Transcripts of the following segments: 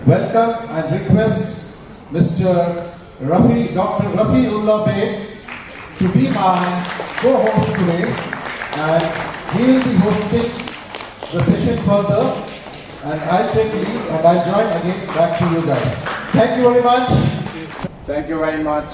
welcome and request Mr. Dr. Rafiullah Beg to be my co-host today, and he will be hosting the session further, and I'll take lead and I'll join again back to you guys. Thank you very much. Thank you very much.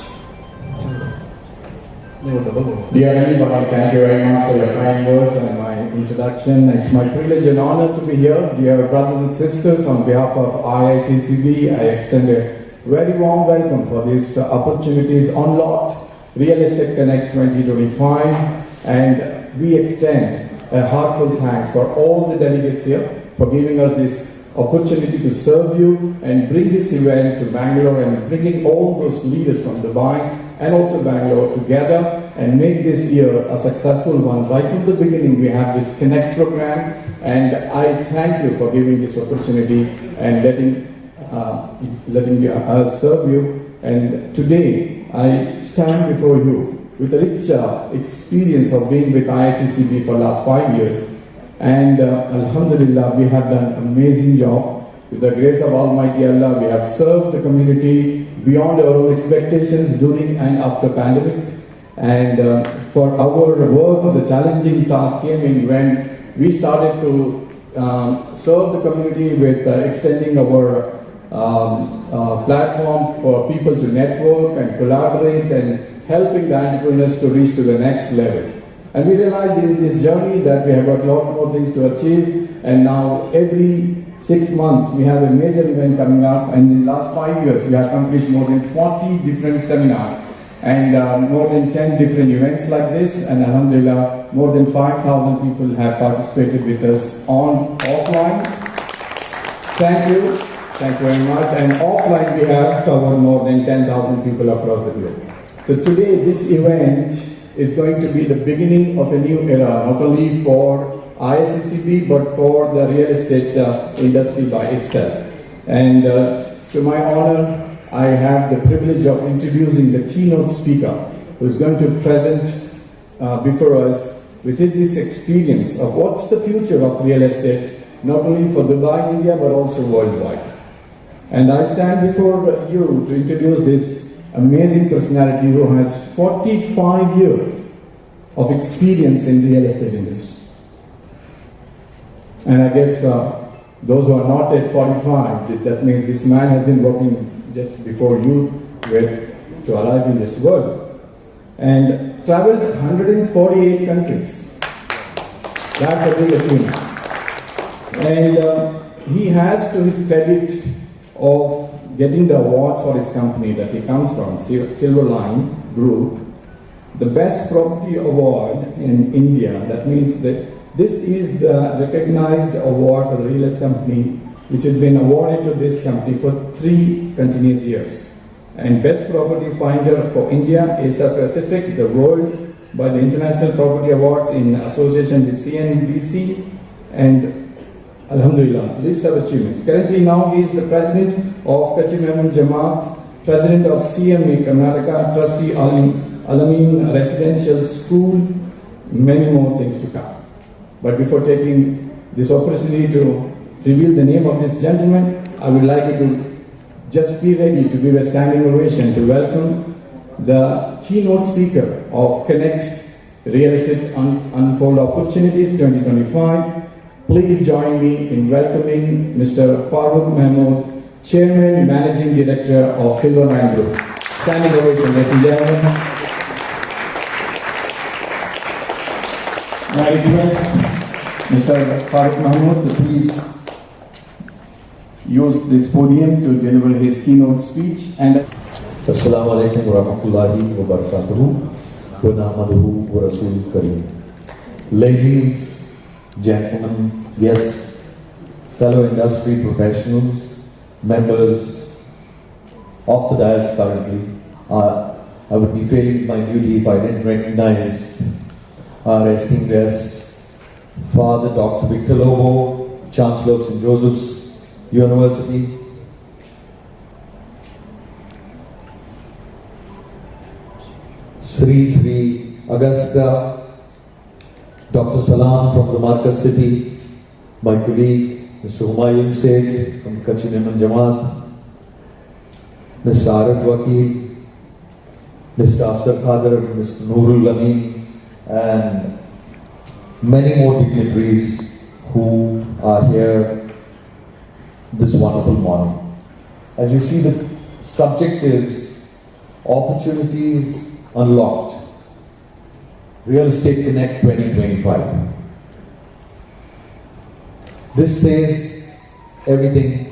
Dear everybody, thank you very much for your kind words and my introduction. It's my privilege and honor to be here. Dear brothers and sisters, on behalf of IICCB, I extend a very warm welcome for these opportunities unlocked, Real Estate Connect 2025, and we extend a heartfelt thanks for all the delegates here for giving us this opportunity to serve you and bring this event to Bangalore and bringing all those leaders from Dubai and also Bangalore together and make this year a successful one. Right from the beginning we have this Connect program, and I thank you for giving this opportunity and letting us serve you. And today I stand before you with a rich experience of being with IICCB for the last 5 years. And Alhamdulillah, we have done an amazing job. With the grace of Almighty Allah, we have served the community beyond our own expectations during and after pandemic. And for our work, the challenging task came in when we started to serve the community with extending our platform for people to network and collaborate and helping the entrepreneurs to reach to the next level. And we realized in this journey that we have got a lot more things to achieve, and now every 6 months we have a major event coming up, and in the last 5 years we have accomplished more than 40 different seminars and more than 10 different events like this, and Alhamdulillah, more than 5,000 people have participated with us offline. Thank you very much. And offline we have covered more than 10,000 people across the globe. So today this event is going to be the beginning of a new era, not only for IICCB but for the real estate industry by itself. And to my honor, I have the privilege of introducing the keynote speaker who is going to present before us with his experience of what's the future of real estate, not only for Dubai, India, but also worldwide. And I stand before you to introduce this amazing personality who has 45 years of experience in the real estate industry. And I guess those who are not at 45, that means this man has been working just before you were to arrive in this world, and traveled 148 countries. That's a big achievement. And he has to his credit of getting the awards for his company that he comes from, Silver Line Group, the best property award in India. That means that this is the recognized award for the real estate company which has been awarded to this company for 3 continuous years. And best property finder for India, Asia Pacific, the world, by the International Property Awards in association with CNBC, and Alhamdulillah, list of achievements. Currently now he is the president of Kachi Mehman Jamaat, president of CMA Karnataka, trustee Alameen Residential School, many more things to come. But before taking this opportunity to reveal the name of this gentleman, I would like you to just be ready to give a standing ovation to welcome the keynote speaker of Connect Real Estate Unfold Opportunities 2025. Please join me in welcoming Mr. Farook Mahmood, Chairman, Managing Director of Silver Line Group. Standing ovation, ladies and gentlemen. I request Mr. Farook Mahmood to please use this podium to deliver his keynote speech. And Assalamu alaikum wa rahmatullahi wa barakatuhu wa nahmaduhu wa rasulih kareem. Ladies, gentlemen, guests, fellow industry professionals, members of the dais currently, I would be failing my duty if I didn't recognize our esteemed guest, Father Dr. Victor Lobo, Chancellor of St. Joseph's University, Sri Augusta, Dr. Salam from the Marcus City, my colleague, Mr. Humayun Seth from Kachhi Niman Jamaat, Mr. Arif Wakil, Mr. Afsar Khader, Mr. Noorul Amin, and many more dignitaries who are here this wonderful morning. As you see, the subject is Opportunities Unlocked, Real Estate Connect 2025. This says everything.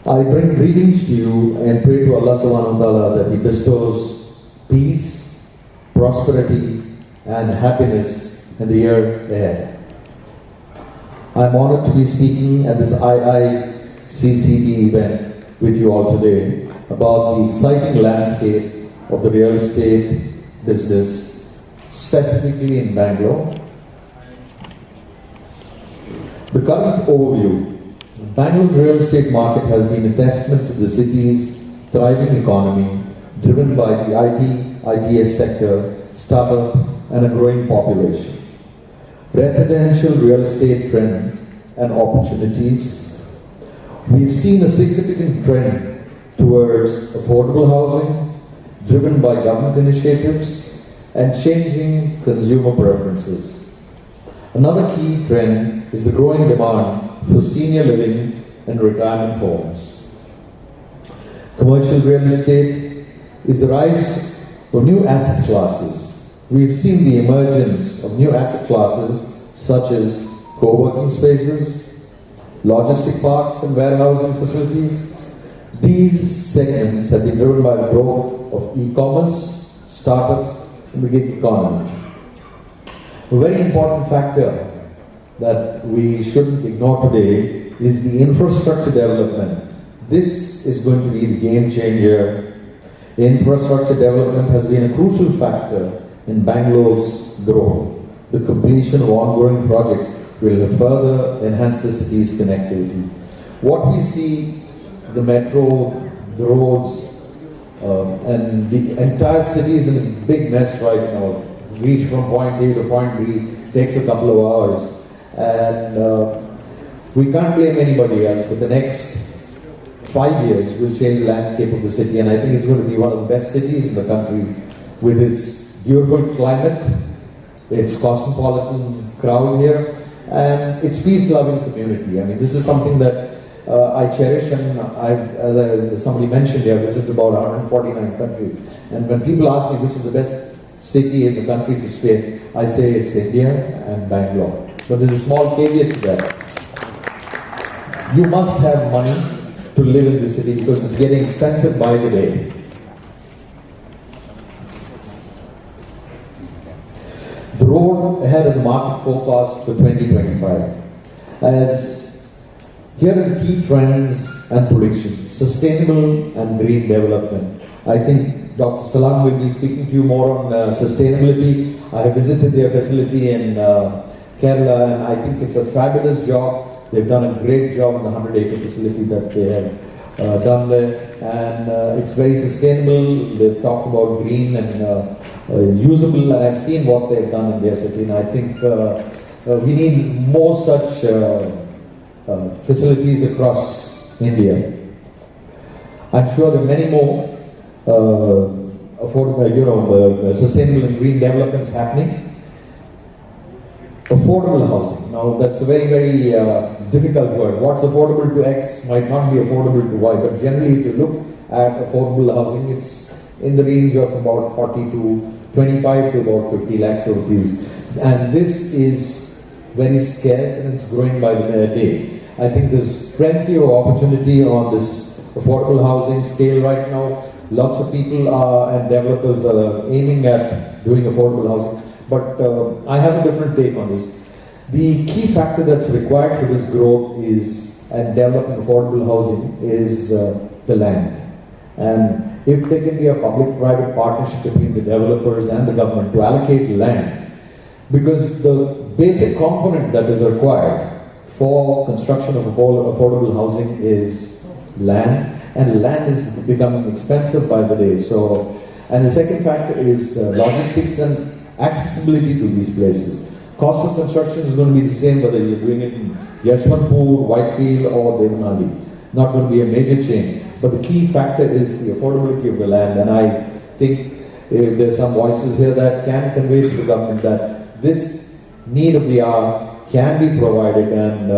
I bring greetings to you and pray to Allah subhanahu wa ta'ala that He bestows peace, prosperity and happiness in the year ahead. I am honored to be speaking at this IICCB event with you all today about the exciting landscape of the real estate business, specifically in Bangalore. The current overview: Bangalore's real estate market has been a testament to the city's thriving economy, driven by the ITS sector, startup, and a growing population. Residential real estate trends and opportunities. We've seen a significant trend towards affordable housing, driven by government initiatives and changing consumer preferences. Another key trend is the growing demand for senior living and retirement homes. Commercial real estate is the rise of new asset classes. We've seen the emergence of new asset classes such as co-working spaces, logistic parks and warehousing facilities. These segments have been driven by the growth of e-commerce, startups and the gig economy. A very important factor that we shouldn't ignore today is the infrastructure development. This is going to be the game changer. Infrastructure development has been a crucial factor in Bangalore's growth. The completion of ongoing projects will further enhance the city's connectivity. What we see, the metro, the roads, and the entire city is in a big mess right now. Reach from point A to point B takes a couple of hours, and we can't blame anybody else, but the next 5 years will change the landscape of the city, and I think it's going to be one of the best cities in the country with its beautiful climate, its cosmopolitan crowd here, and its peace-loving community. I mean, this is something that I cherish, and as somebody mentioned, I visited about 149 countries, and when people ask me which is the best city in the country to stay, I say it's India and Bangalore. But there's a small caveat to that. You must have money to live in the city because it's getting expensive by the day. The road ahead of the market forecast for 2025. As here are the key trends and predictions. Sustainable and green development. I think Dr. Salam will be speaking to you more on sustainability. I have visited their facility in Kerala, and I think it's a fabulous job. They've done a great job in the 100-acre facility that they have done there, and it's very sustainable. They've talked about green and usable, and I've seen what they've done in their city, and I think we need more such facilities across India. I'm sure there are many more sustainable and green developments happening. Affordable housing. Now that's a very, very difficult word. What's affordable to X might not be affordable to Y, but generally if you look at affordable housing, it's in the range of about 40 to 25 to about 50 lakhs rupees. And this is very scarce and it's growing by the day. I think there's plenty of opportunity on this affordable housing scale right now. Lots of people and developers are aiming at doing affordable housing. But I have a different take on this. The key factor that's required for this growth is, and developing affordable housing, is the land. And if there can be a public-private partnership between the developers and the government to allocate land, because the basic component that is required for construction of affordable housing is land, and land is becoming expensive by the day. So, and the second factor is logistics and accessibility to these places. cost of construction is going to be the same whether you're doing it in Yashwantpur, Whitefield or Devnali. Not going to be a major change. But the key factor is the affordability of the land, and I think there's some voices here that can convey to the government that this need of the hour can be provided, and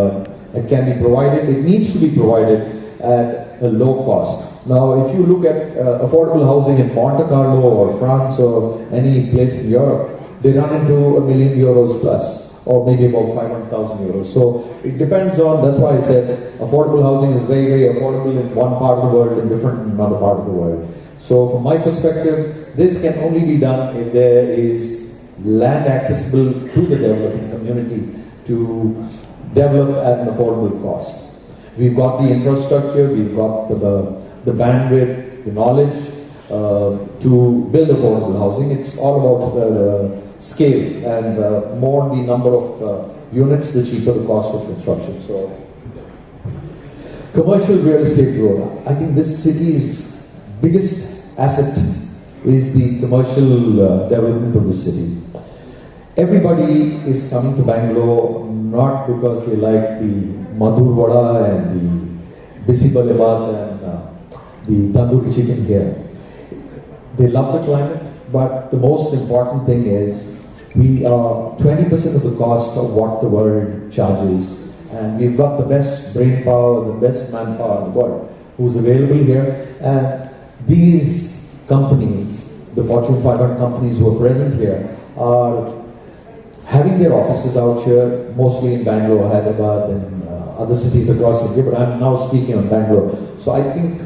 it can be provided, it needs to be provided at a low cost. Now, if you look at affordable housing in Monte Carlo or France or any place in Europe, they run into €1 million plus, or maybe about 500,000 euros. So it depends on, that's why I said affordable housing is very, very affordable in one part of the world and different in another part of the world. So from my perspective, this can only be done if there is land accessible to the developing community to develop at an affordable cost. We've got the infrastructure, we've got the bandwidth, the knowledge to build affordable housing. It's all about the scale, and more the number of units, the cheaper the cost of construction. So, commercial real estate growth. I think this city's biggest asset is the commercial development of the city. Everybody is coming to Bangalore not because they like the Madhur Vada and the Bisi Balebat and the tandoori chicken here. They love the climate, but the most important thing is we are 20% of the cost of what the world charges, and we've got the best brain power, the best manpower in the world who's available here, and these companies, the Fortune 500 companies who are present here, are having their offices out here, mostly in Bangalore, Hyderabad, and other cities across India, but I'm now speaking on Bangalore. So I think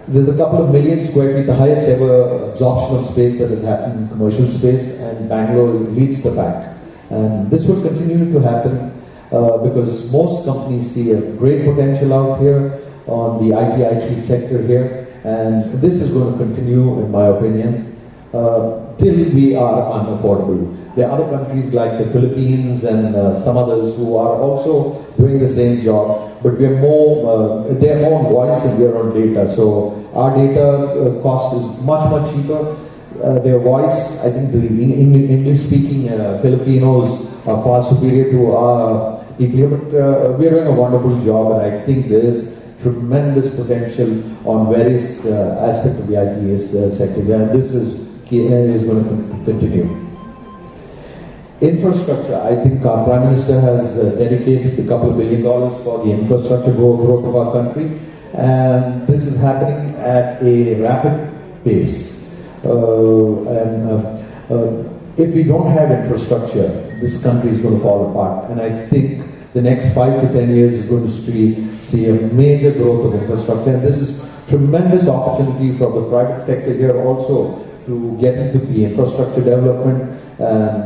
there's a couple of million square feet, the highest ever absorption of space that has happened in commercial space, and Bangalore leads the pack. And this will continue to happen because most companies see a great potential out here on the IT sector here, and this is going to continue, in my opinion, till we are unaffordable. There are other countries like the Philippines and some others who are also doing the same job, but we are more, they are more on voice and we are on data. So our data cost is much, much cheaper. Their voice, I think the English-speaking Filipinos are far superior to our people here, but we are doing a wonderful job, and I think there is tremendous potential on various aspects of the ITS sector, and this is going to continue. Infrastructure, I think our Prime Minister has dedicated a couple of $1 billion for the infrastructure growth of our country, and this is happening at a rapid pace. If we don't have infrastructure, this country is going to fall apart, and I think the next 5 to 10 years is going to see a major growth of infrastructure, and this is tremendous opportunity for the private sector here also to get into the infrastructure development and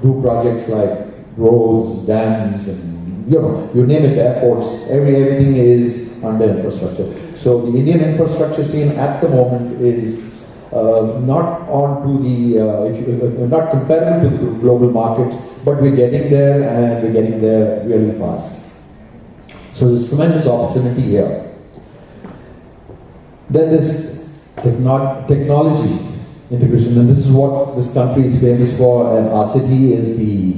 do projects like roads, dams, and you name it, airports. Everything is under infrastructure. So the Indian infrastructure scene at the moment is not onto the not comparable to the global markets, but we're getting there, and we're getting there really fast. So there's tremendous opportunity here. Then there's technology integration, and this is what this country is famous for, and our city is the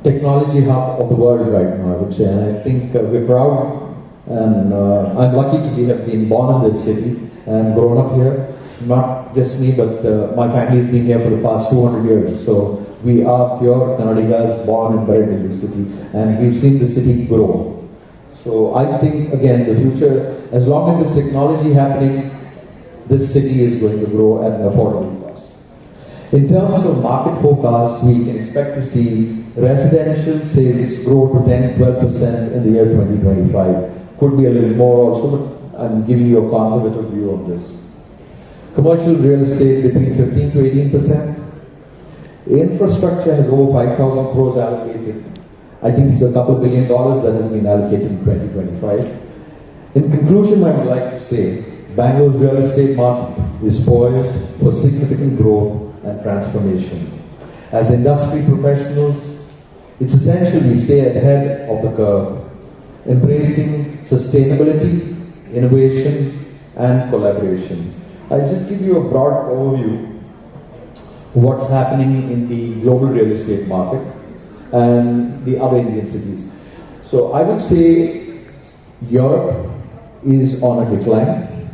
technology hub of the world right now, I would say, and I think we're proud, and I'm lucky to have been born in this city and grown up here. Not just me, but my family has been here for the past 200 years, so we are pure Kannadigas, born and bred in this city, and we've seen the city grow. So I think, again, the future, as long as there's technology happening, this city is going to grow at an affordable cost. In terms of market forecast, we can expect to see residential sales grow to 10-12% in the year 2025. Could be a little more also, but I'm giving you a conservative view of this. Commercial real estate between 15 to 18%. Infrastructure has over 5,000 crores allocated. I think it's a couple $1 billion that has been allocated in 2025. In conclusion, I would like to say, Bangalore's real estate market is poised for significant growth and transformation. As industry professionals, it's essential we stay ahead of the curve, embracing sustainability, innovation, and collaboration. I'll just give you a broad overview what's happening in the global real estate market and the other Indian cities. So I would say Europe is on a decline.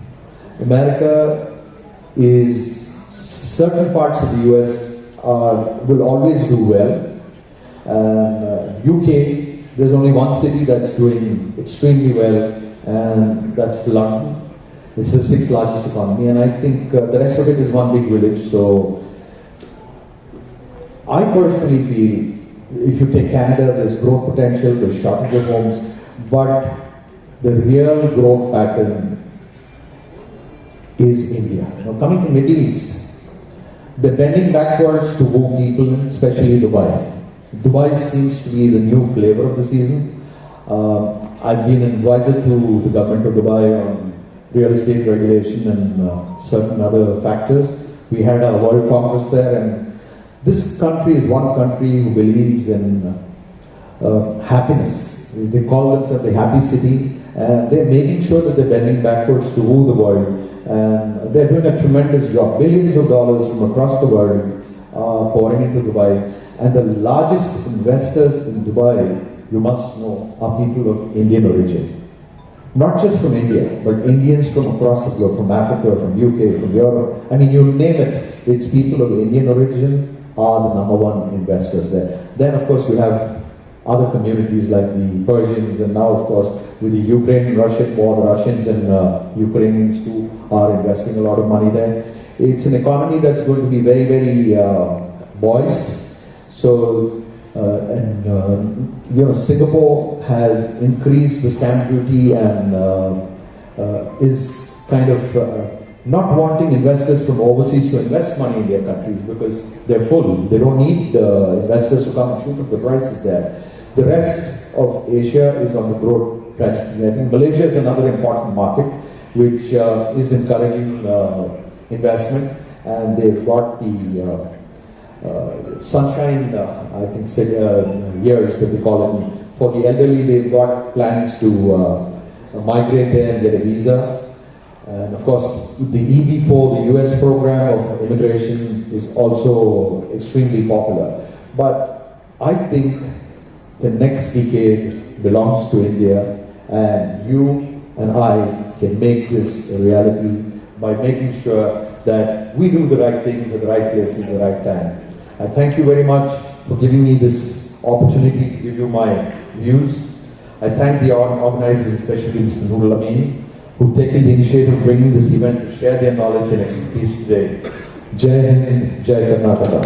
America is, certain parts of the US will always do well. UK, there's only one city that's doing extremely well, and that's London. It's the 6th largest economy, and I think the rest of it is one big village. So I personally feel if you take Canada, there's growth potential, there's shortage of homes, but the real growth pattern is India. Now, coming to Middle East, they're bending backwards to woo people, especially Dubai. Dubai seems to be the new flavor of the season. I've been an advisor to the government of Dubai on real estate regulation and certain other factors. We had our World Congress there, and this country is one country who believes in happiness. They call themselves the happy city, and they're making sure that they're bending backwards to woo the world. And they're doing a tremendous job. Billions of dollars from across the world are pouring into Dubai. And the largest investors in Dubai, you must know, are people of Indian origin. Not just from India, but Indians from across the globe, from Africa, from UK, from Europe. I mean, you name it, it's people of Indian origin are the #1 investors there. Then, of course, you have other communities like the Persians, and now, of course, with the Ukraine-Russian war, the Russians and Ukrainians too are investing a lot of money there. It's an economy that's going to be very, very buoyant. So, Singapore has increased the stamp duty and is kind of not wanting investors from overseas to invest money in their countries because they're full. They don't need investors to come and shoot up the prices there. The rest of Asia is on the growth trajectory. I think Malaysia is another important market which is encouraging investment, and they've got the sunshine, I think, years that they call it. For the elderly, they've got plans to migrate there and get a visa. And of course, the EB4, the US program of immigration, is also extremely popular. But I think the next decade belongs to India, and you and I can make this a reality by making sure that we do the right things at the right place at the right time. I thank you very much for giving me this opportunity to give you my views. I thank the organizers, especially Mr. Noor Amin, who've taken the initiative of bringing this event to share their knowledge and expertise today. Jai Hind, Jai Karnataka.